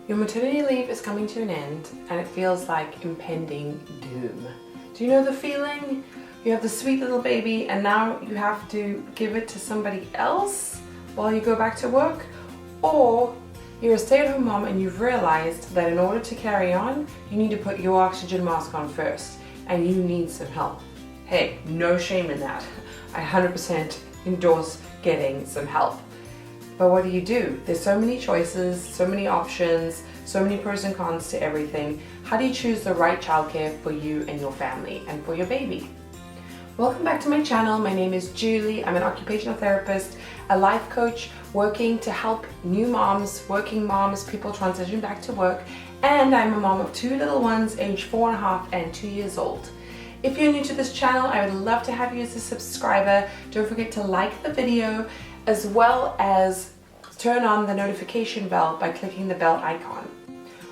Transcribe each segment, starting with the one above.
Your maternity leave is coming to an end and it feels like impending doom. Do you know the feeling? You have the sweet little baby and now you have to give it to somebody else while you go back to work? Or you're a stay-at-home mom and you've realized that in order to carry on, you need to put your oxygen mask on first and you need some help. Hey, no shame in that. I 100% endorse getting some help. But what do? There's so many choices, so many options, so many pros and cons to everything. How do you choose the right childcare for you and your family and for your baby? Welcome back to my channel. My name is Julie. I'm an occupational therapist, a life coach working to help new moms, working moms, people transition back to work, and I'm a mom of two little ones aged 4.5 and 2 years old. If you're new to this channel, I would love to have you as a subscriber. Don't forget to like the video as well as turn on the notification bell by clicking the bell icon.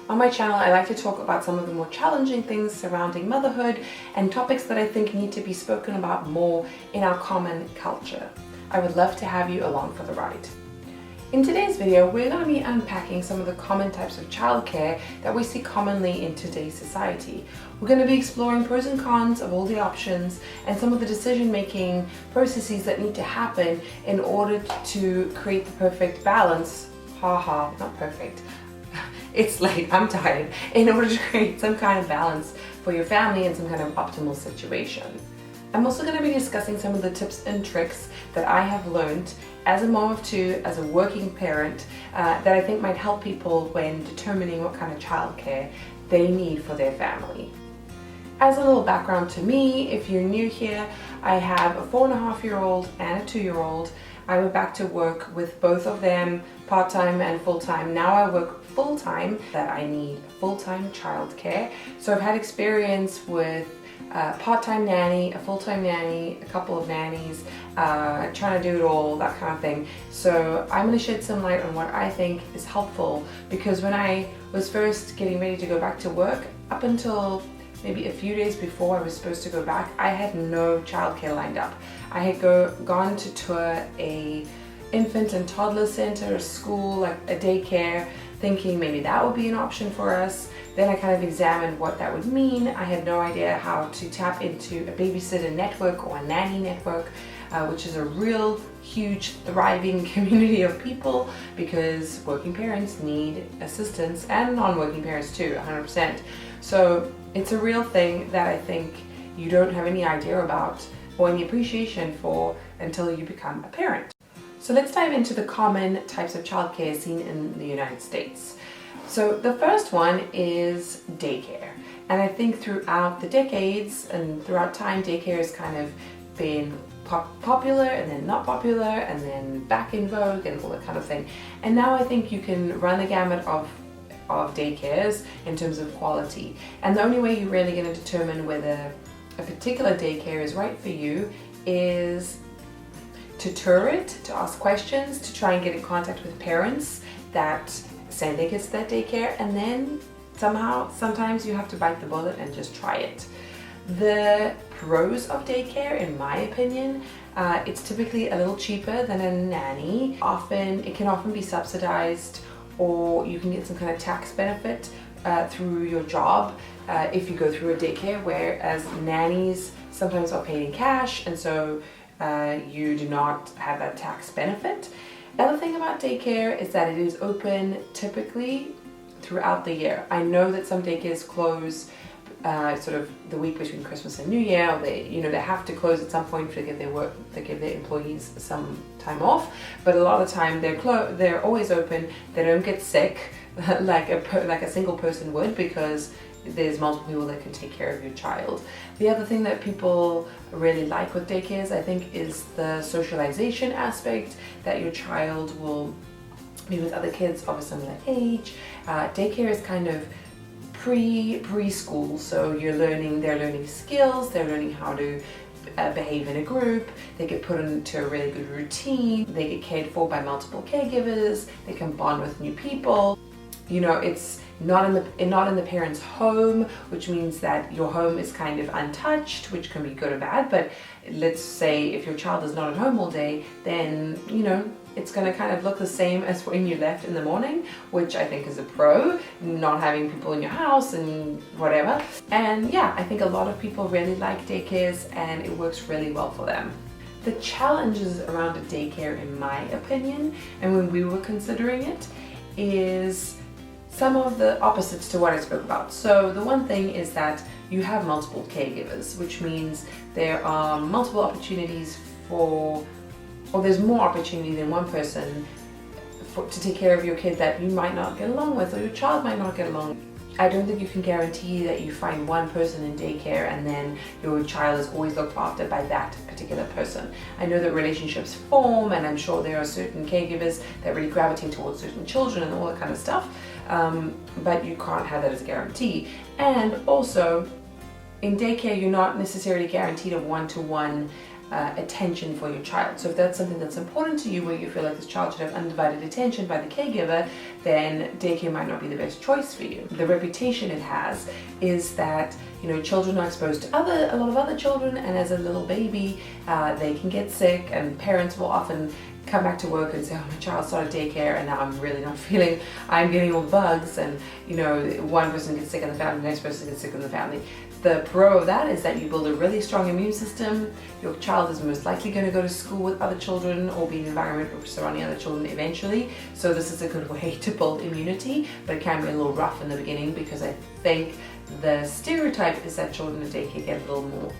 On my channel, I like to talk about some of the more challenging things surrounding motherhood and topics that I think need to be spoken about more in our common culture. I would love to have you along for the ride. In today's video, we're going to be unpacking some of the common types of childcare that we see commonly in today's society. We're going to be exploring pros and cons of all the options and some of the decision-making processes that need to happen in order to create the perfect balance. Haha, not perfect. It's late, I'm tired. In order to create some kind of balance for your family and some kind of optimal situation. I'm also going to be discussing some of the tips and tricks that I have learned as a mom of two, as a working parent, that I think might help people when determining what kind of childcare they need for their family. As a little background to me, if you're new here, I have a 4.5-year-old and a 2-year-old. I went back to work with both of them, part-time and full-time. Now I work full-time, that I need full-time childcare. So I've had experience with a part-time nanny, a full-time nanny, a couple of nannies, trying to do it all, that kind of thing. So I'm going to shed some light on what I think is helpful, because when I was first getting ready to go back to work, up until maybe a few days before I was supposed to go back, I had no childcare lined up. I had gone to tour a infant and toddler center, a school, like a daycare, thinking maybe that would be an option for us. Then I kind of examined what that would mean. I had no idea how to tap into a babysitter network or a nanny network, which is a real huge thriving community of people, because working parents need assistance and non-working parents too, 100%. So it's a real thing that I think you don't have any idea about or any appreciation for until you become a parent. So let's dive into the common types of childcare seen in the United States. So the first one is daycare. And I think throughout the decades and throughout time, daycare has kind of been popular and then not popular and then back in vogue and all that kind of thing. And now I think you can run the gamut of daycares in terms of quality. And the only way you're really going to determine whether a particular daycare is right for you is to tour it, to ask questions, to try and get in contact with parents that send their kids to that daycare, and then sometimes you have to bite the bullet and just try it. The pros of daycare, in my opinion, it's typically a little cheaper than a nanny. It can often be subsidized, or you can get some kind of tax benefit through your job if you go through a daycare, whereas nannies sometimes are paid in cash, and so you do not have that tax benefit. The other thing about daycare is that it is open typically throughout the year. I know that some daycares close sort of the week between Christmas and New Year, or they have to close at some point to give their employees some time off. But a lot of the time they're always open. They don't get sick like a single person would, because there's multiple people that can take care of your child. The other thing that people really like with daycares, I think, is the socialization aspect, that your child will be with other kids of a similar age. Daycare is kind of preschool, so they're learning skills, they're learning how to behave in a group, they get put into a really good routine, they get cared for by multiple caregivers, they can bond with new people. You know, it's not in the parent's home, which means that your home is kind of untouched, which can be good or bad. But let's say if your child is not at home all day, then it's going to kind of look the same as when you left in the morning, which I think is a pro, not having people in your house and whatever. And yeah, I think a lot of people really like daycares and it works really well for them. The challenges around a daycare, in my opinion, and when we were considering it, is some of the opposites to what I spoke about. So the one thing is that you have multiple caregivers, which means there are multiple opportunities or there's more opportunity than one person to take care of your kid that you might not get along with, or your child might not get along. I don't think you can guarantee that you find one person in daycare and then your child is always looked after by that particular person. I know that relationships form, and I'm sure there are certain caregivers that really gravitate towards certain children and all that kind of stuff, but you can't have that as a guarantee. And also, in daycare, you're not necessarily guaranteed a one-to-one attention for your child. So if that's something that's important to you, where you feel like this child should have undivided attention by the caregiver, then daycare might not be the best choice for you. The reputation it has is that children are exposed to a lot of other children, and as a little baby they can get sick, and parents will often come back to work and say, oh, my child started daycare and now I'm really not feeling, I'm getting all the bugs, and one person gets sick in the family, the next person gets sick in the family. The pro of that is that you build a really strong immune system. Your child is most likely going to go to school with other children or be in an environment surrounding other children eventually. So this is a good way to build immunity, but it can be a little rough in the beginning, because I think the stereotype is that children at daycare get a little more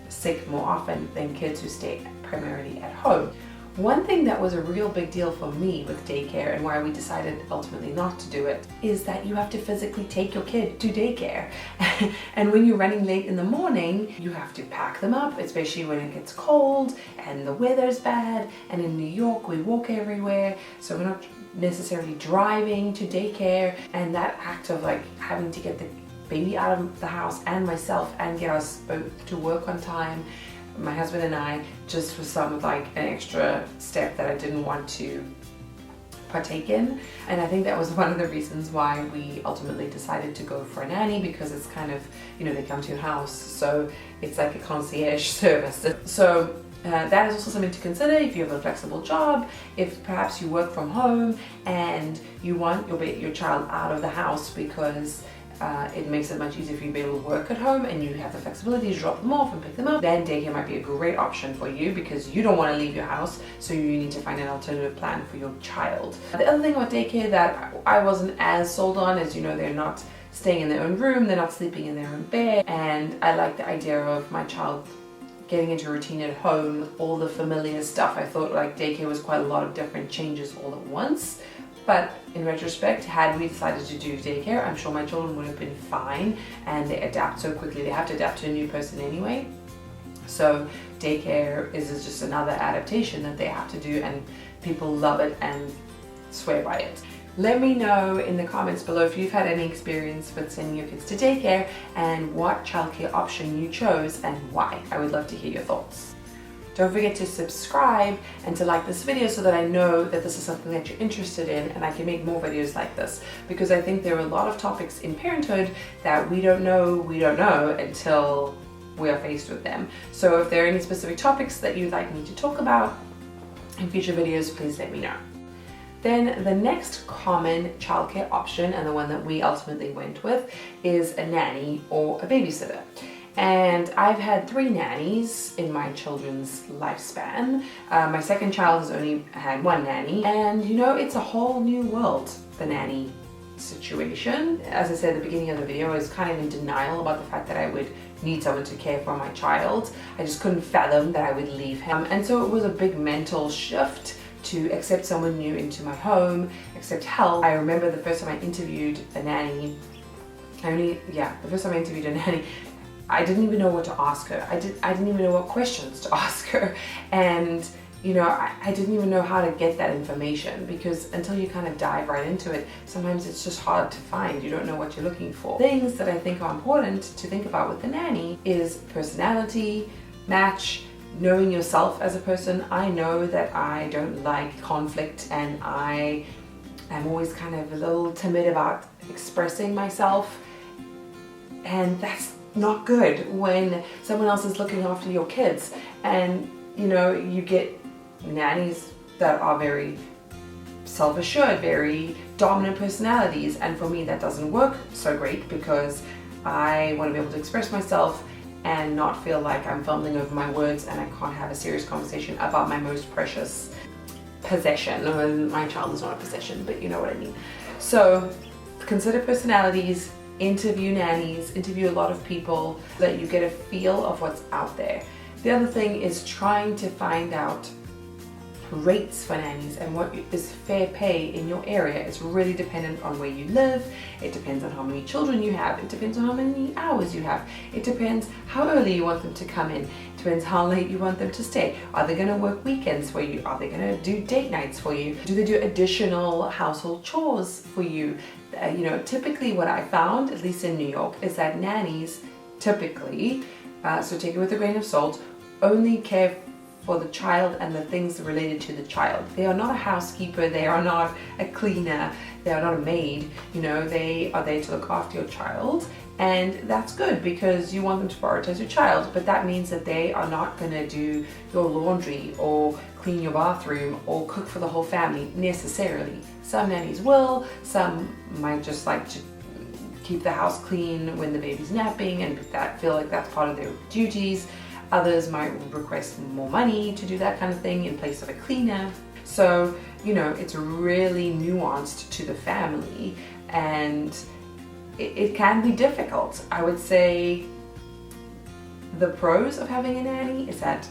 sick more often than kids who stay primarily at home. One thing that was a real big deal for me with daycare, and why we decided ultimately not to do it, is that you have to physically take your kid to daycare. And when you're running late in the morning, you have to pack them up, especially when it gets cold and the weather's bad. And in New York, we walk everywhere, so we're not necessarily driving to daycare. And that act of having to get the baby out of the house and myself and get us both to work on time, my husband and I, just was an extra step that I didn't want to partake in. And I think that was one of the reasons why we ultimately decided to go for a nanny, because it's kind of, they come to your house, so it's like a concierge service. So that is also something to consider if you have a flexible job, if perhaps you work from home and you want your child out of the house because it makes it much easier for you to be able to work at home and you have the flexibility to drop them off and pick them up, then daycare might be a great option for you, because you don't want to leave your house, so you need to find an alternative plan for your child. The other thing about daycare that I wasn't as sold on is, they're not staying in their own room, they're not sleeping in their own bed, and I like the idea of my child getting into a routine at home with all the familiar stuff. I thought daycare was quite a lot of different changes all at once. But in retrospect, had we decided to do daycare, I'm sure my children would have been fine, and they adapt so quickly. They have to adapt to a new person anyway. So daycare is just another adaptation that they have to do, and people love it and swear by it. Let me know in the comments below if you've had any experience with sending your kids to daycare and what childcare option you chose and why. I would love to hear your thoughts. Don't forget to subscribe and to like this video so that I know that this is something that you're interested in and I can make more videos like this, because I think there are a lot of topics in parenthood that we don't know until we are faced with them. So if there are any specific topics that you'd like me to talk about in future videos, please let me know. Then the next common childcare option, and the one that we ultimately went with, is a nanny or a babysitter. And I've had 3 nannies in my children's lifespan. My second child has only had 1 nanny, and it's a whole new world, the nanny situation. As I said at the beginning of the video, I was kind of in denial about the fact that I would need someone to care for my child. I just couldn't fathom that I would leave him. And so it was a big mental shift to accept someone new into my home, accept help. I remember the first time I interviewed a nanny, I didn't even know what to ask her. I didn't even know what questions to ask her. And I didn't even know how to get that information, because until you kind of dive right into it, sometimes it's just hard to find. You don't know what you're looking for. Things that I think are important to think about with the nanny is personality, match, knowing yourself as a person. I know that I don't like conflict, and I am always kind of a little timid about expressing myself, and that's not good when someone else is looking after your kids. And you know, you get nannies that are very self-assured, very dominant personalities, and for me that doesn't work so great, because I want to be able to express myself and not feel like I'm fumbling over my words and I can't have a serious conversation about my most precious possession. My child is not a possession, but you know what I mean. So consider personalities, interview nannies, interview a lot of people so that you get a feel of what's out there. The other thing is trying to find out rates for nannies and what is fair pay in your area. It's really dependent on where you live. It depends on how many children you have. It depends on how many hours you have. It depends how early you want them to come in. It depends how late you want them to stay. Are they going to work weekends for you? Are they going to do date nights for you? Do they do additional household chores for you? You know, typically what I found, at least in New York, is that nannies typically, so take it with a grain of salt, only care for the child and the things related to the child. They are not a housekeeper, they are not a cleaner, they are not a maid, you know, they are there to look after your child. And that's good because you want them to prioritize your child, but that means that they are not gonna do your laundry or clean your bathroom or cook for the whole family necessarily. Some nannies will, some might just like to keep the house clean when the baby's napping and feel like that's part of their duties. Others might request more money to do that kind of thing in place of a cleaner. So, you know, it's really nuanced to the family, and it can be difficult. I would say the pros of having a nanny is that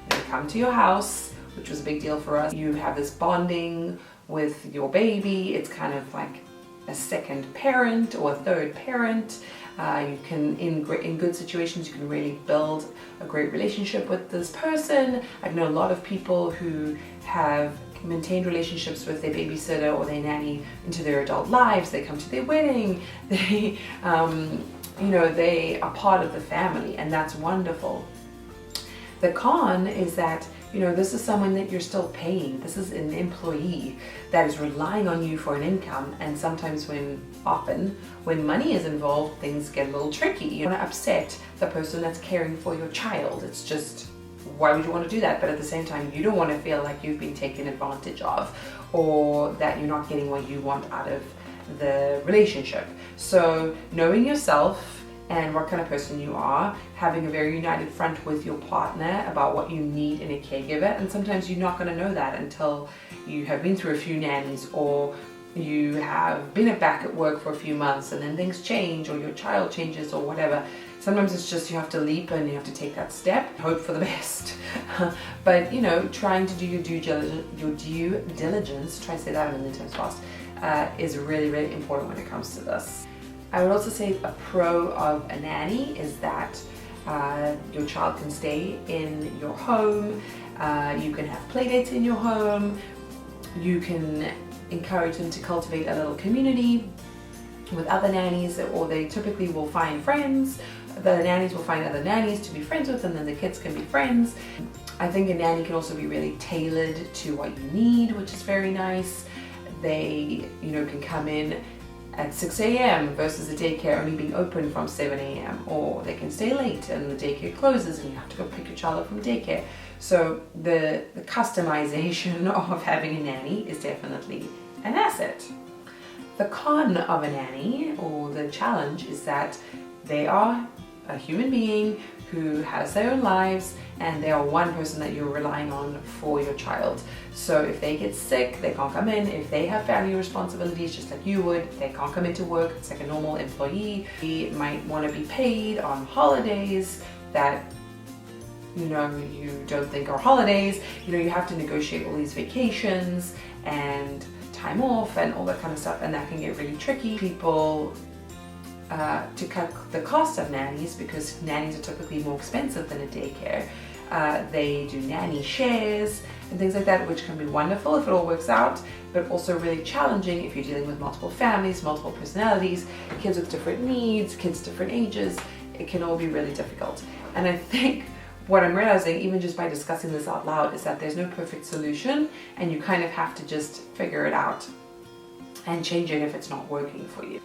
they come to your house, which was a big deal for us. You have this bonding with your baby. It's kind of like a second parent or a third parent. You can, in good situations, you can really build a great relationship with this person. I know a lot of people who have maintained relationships with their babysitter or their nanny into their adult lives. They come to their wedding. They, you know, they are part of the family, and that's wonderful. The con is that, you know, this is someone that you're still paying. This is an employee that is relying on you for an income, and sometimes often when money is involved, things get a little tricky. You don't want to upset the person that's caring for your child. It's just, why would you want to do that? But at the same time, you don't want to feel like you've been taken advantage of or that you're not getting what you want out of the relationship. So knowing yourself and what kind of person you are, having a very united front with your partner about what you need in a caregiver, and sometimes you're not going to know that until you have been through a few nannies, or you have been back at work for a few months and then things change, or your child changes, or whatever. Sometimes it's just you have to leap and you have to take that step, hope for the best. But you know, trying to do your due diligence, try to say that a million times fast, is really, really important when it comes to this. I would also say a pro of a nanny is that your child can stay in your home, you can have play dates in your home, you can encourage them to cultivate a little community with other nannies, or they typically will find friends. The nannies will find other nannies to be friends with, and then the kids can be friends. I think a nanny can also be really tailored to what you need, which is very nice. They, you know, can come in at 6 a.m. versus the daycare only being open from 7 a.m. or they can stay late and the daycare closes and you have to go pick your child up from daycare. So the customization of having a nanny is definitely an asset. The con of a nanny, or the challenge, is that they are a human being who has their own lives, and they are one person that you're relying on for your child. So if they get sick, they can't come in. If they have family responsibilities just like you would, they can't come into work. It's like a normal employee. They might want to be paid on holidays that, you know, you don't think are holidays. You know, you have to negotiate all these vacations and time off and all that kind of stuff, and that can get really tricky. People to cut the cost of nannies, because nannies are typically more expensive than a daycare. They do nanny shares and things like that, which can be wonderful if it all works out, but also really challenging if you're dealing with multiple families, multiple personalities, kids with different needs, kids different ages. It can all be really difficult. And I think what I'm realizing, even just by discussing this out loud, is that there's no perfect solution, and you kind of have to just figure it out. and change it if it's not working for you.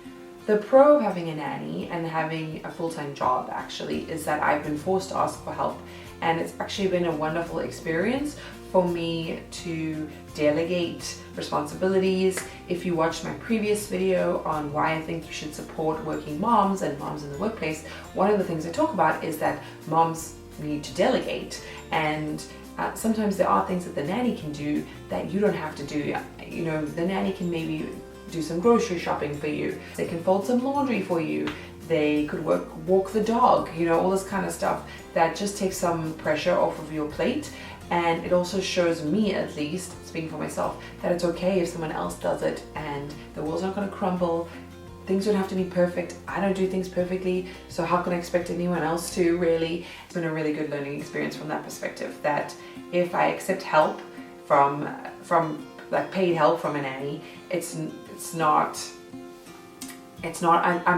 The pro of having a nanny and having a full-time job actually is that I've been forced to ask for help, and it's actually been a wonderful experience for me to delegate responsibilities. If you watched my previous video on why I think you should support working moms and moms in the workplace, one of the things I talk about is that moms need to delegate, and sometimes there are things that the nanny can do that you don't have to do. You know, the nanny can maybe do some grocery shopping for you. They can fold some laundry for you. They could walk the dog, you know, all this kind of stuff that just takes some pressure off of your plate. And it also shows me, at least, speaking for myself, that it's okay if someone else does it and the world's not going to crumble. Things don't have to be perfect. I don't do things perfectly, so how can I expect anyone else to, really? It's been a really good learning experience from that perspective, that if I accept help from like paid help from a nanny, I'm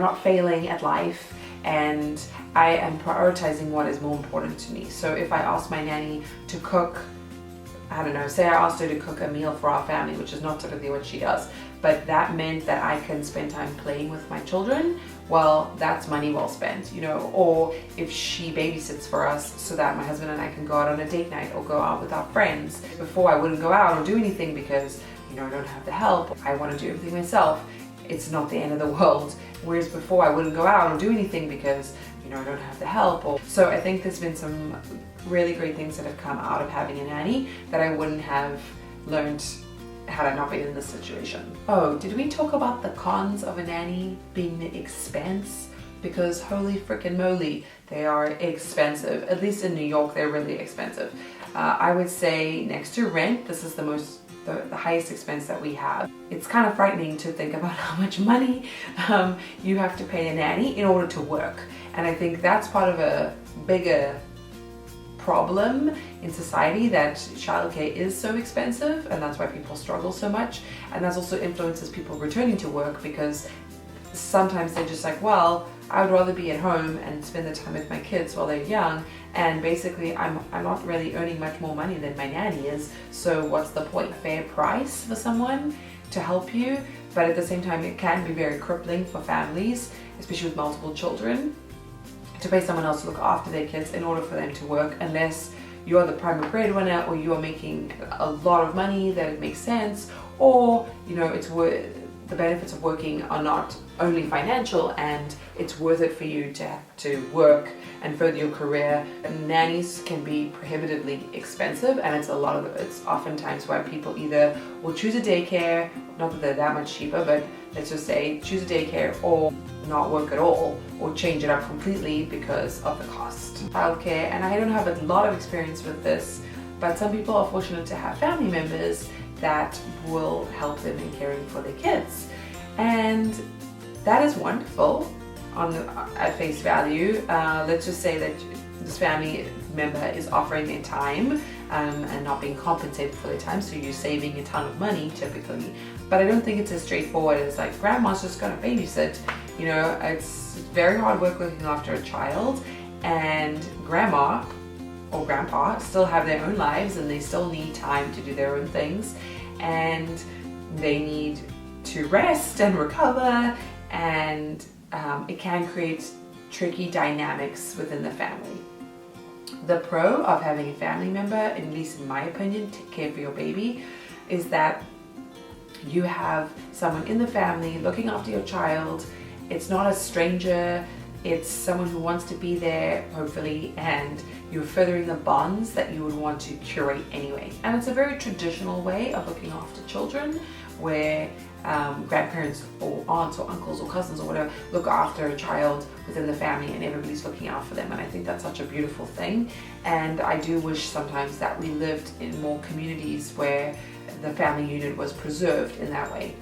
not failing at life, and I am prioritizing what is more important to me. So if I ask my nanny to cook, I don't know, say I asked her to cook a meal for our family, which is not typically what she does, but that meant that I can spend time playing with my children, well, that's money well spent, you know. Or if she babysits for us so that my husband and I can go out on a date night or go out with our friends. Before, I wouldn't go out or do anything because, you know, I don't have the help. I want to do everything myself. It's not the end of the world. Whereas before, I wouldn't go out or do anything because, you know, I don't have the help. So I think there's been some really great things that have come out of having a nanny that I wouldn't have learned had I not been in this situation. Oh, did we talk about the cons of a nanny being the expense? Because holy frickin' moly, they are expensive. At least in New York, they're really expensive. I would say next to rent, this is the highest expense that we have. It's kind of frightening to think about how much money you have to pay a nanny in order to work. And I think that's part of a bigger problem in society, that childcare is so expensive, and that's why people struggle so much. And that also influences people returning to work, because sometimes they're just like, well, I would rather be at home and spend the time with my kids while they're young, and basically I'm not really earning much more money than my nanny is, so what's the point? Fair price for someone to help you, but at the same time it can be very crippling for families, especially with multiple children, to pay someone else to look after their kids in order for them to work, unless you're the primary breadwinner or you are making a lot of money that it makes sense, or, you know, it's worth the benefits of working are not only financial, and it's worth it for you to work and further your career. Nannies can be prohibitively expensive, and it's oftentimes why people either will choose a daycare, not that they're that much cheaper, but let's just say choose a daycare or not work at all, or change it up completely because of the cost. Childcare, and I don't have a lot of experience with this, but some people are fortunate to have family members that will help them in caring for their kids, and that is wonderful at face value. Let's just say that this family member is offering their time and not being compensated for their time, so you're saving a ton of money typically. But I don't think it's as straightforward as like grandma's just gonna babysit. You know, it's very hard work looking after a child, and grandma or grandpa still have their own lives, and they still need time to do their own things, and they need to rest and recover, and it can create tricky dynamics within the family. The pro of having a family member, at least in my opinion, take care for your baby, is that you have someone in the family looking after your child. It's not a stranger, it's someone who wants to be there, hopefully, and you're furthering the bonds that you would want to curate anyway. And it's a very traditional way of looking after children, where grandparents or aunts or uncles or cousins or whatever look after a child within the family, and everybody's looking out for them. And I think that's such a beautiful thing, and I do wish sometimes that we lived in more communities where the family unit was preserved in that way.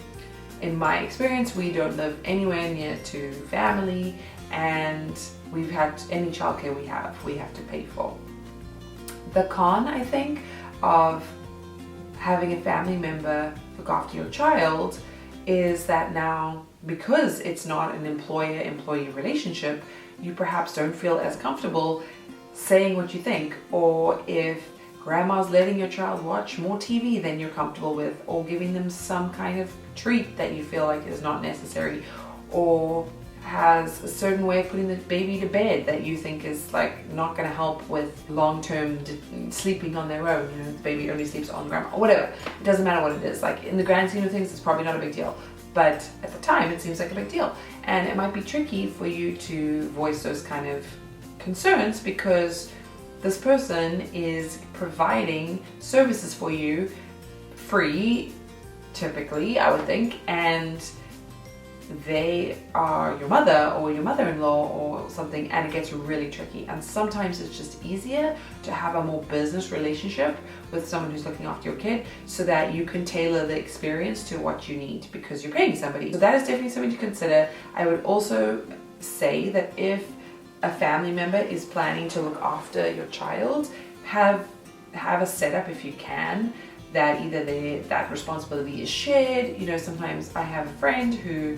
In my experience, we don't live anywhere near to family, and we've had any childcare we have to pay for. The con, I think, of having a family member look after your child is that now, because it's not an employer-employee relationship, you perhaps don't feel as comfortable saying what you think, or if grandma's letting your child watch more TV than you're comfortable with, or giving them some kind of treat that you feel like is not necessary, or has a certain way of putting the baby to bed that you think is like not going to help with long-term sleeping on their own. You know, the baby only sleeps on grandma or whatever. It doesn't matter what it is. Like in the grand scheme of things, it's probably not a big deal, but at the time it seems like a big deal, and it might be tricky for you to voice those kind of concerns because this person is providing services for you free, typically, I would think, and they are your mother or your mother-in-law or something, and it gets really tricky. And sometimes it's just easier to have a more business relationship with someone who's looking after your kid so that you can tailor the experience to what you need because you're paying somebody. So that is definitely something to consider. I would also say that if a family member is planning to look after your child, have a setup, if you can, that either that responsibility is shared. You know, sometimes I have a friend who,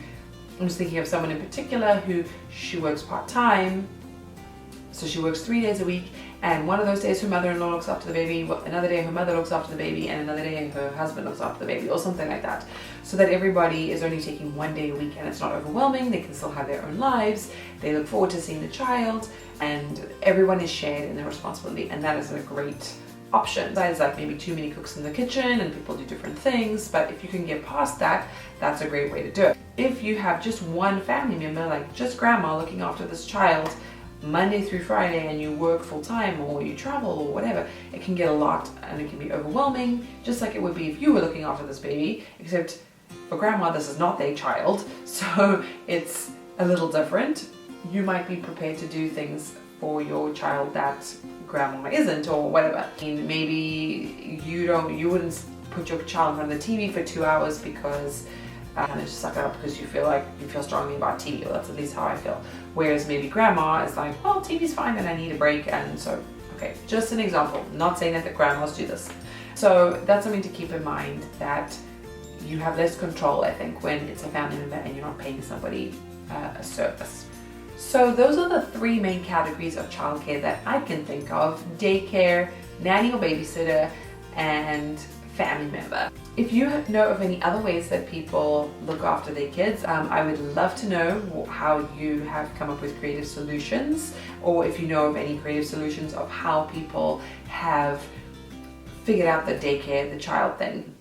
I'm just thinking of someone in particular who she works part-time, so she works 3 days a week, and one of those days her mother-in-law looks after the baby, another day her mother looks after the baby, and another day her husband looks after the baby, or something like that, so that everybody is only taking 1 day a week and it's not overwhelming. They can still have their own lives, they look forward to seeing the child, and everyone is shared in their responsibility, and that is a great option. There's like maybe too many cooks in the kitchen and people do different things, but if you can get past that, that's a great way to do it. If you have just one family member, like just grandma looking after this child Monday through Friday, and you work full-time or you travel or whatever, it can get a lot and it can be overwhelming, just like it would be if you were looking after this baby, except for grandma this is not their child, so it's a little different. You might be prepared to do things for your child that grandma isn't, or whatever. I mean, maybe you wouldn't put your child in front of the TV for 2 hours because kind of just suck it up because you feel strongly about TV, or that's at least how I feel. Whereas maybe grandma is like, well, TV's fine and I need a break, and so, okay, just an example. Not saying that grandmas do this. So that's something to keep in mind, that you have less control, I think, when it's a family member and you're not paying somebody a service. So those are the 3 main categories of childcare that I can think of: daycare, nanny or babysitter, and family member. If you know of any other ways that people look after their kids, I would love to know how you have come up with creative solutions, or if you know of any creative solutions of how people have figured out the daycare, the child thing.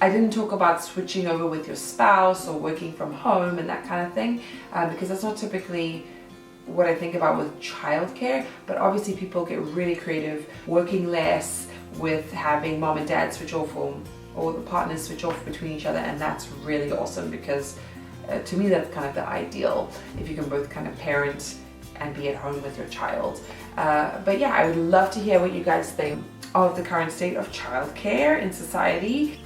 I didn't talk about switching over with your spouse or working from home and that kind of thing, because that's not typically what I think about with childcare, but obviously people get really creative working less with having mom and dad switch off, or the partners switch off between each other, and that's really awesome because to me that's kind of the ideal, if you can both kind of parent and be at home with your child. But yeah, I would love to hear what you guys think of the current state of childcare in society.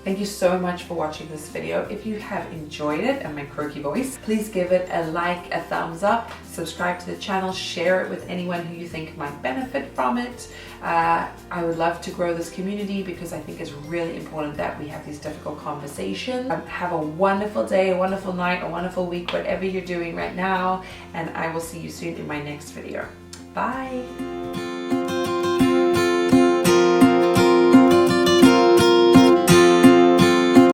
Thank you so much for watching this video. If you have enjoyed it, and my croaky voice, please give it a like, a thumbs up, subscribe to the channel, share it with anyone who you think might benefit from it. I would love to grow this community because I think it's really important that we have these difficult conversations. Have a wonderful day, a wonderful night, a wonderful week, whatever you're doing right now, and I will see you soon in my next video. Bye!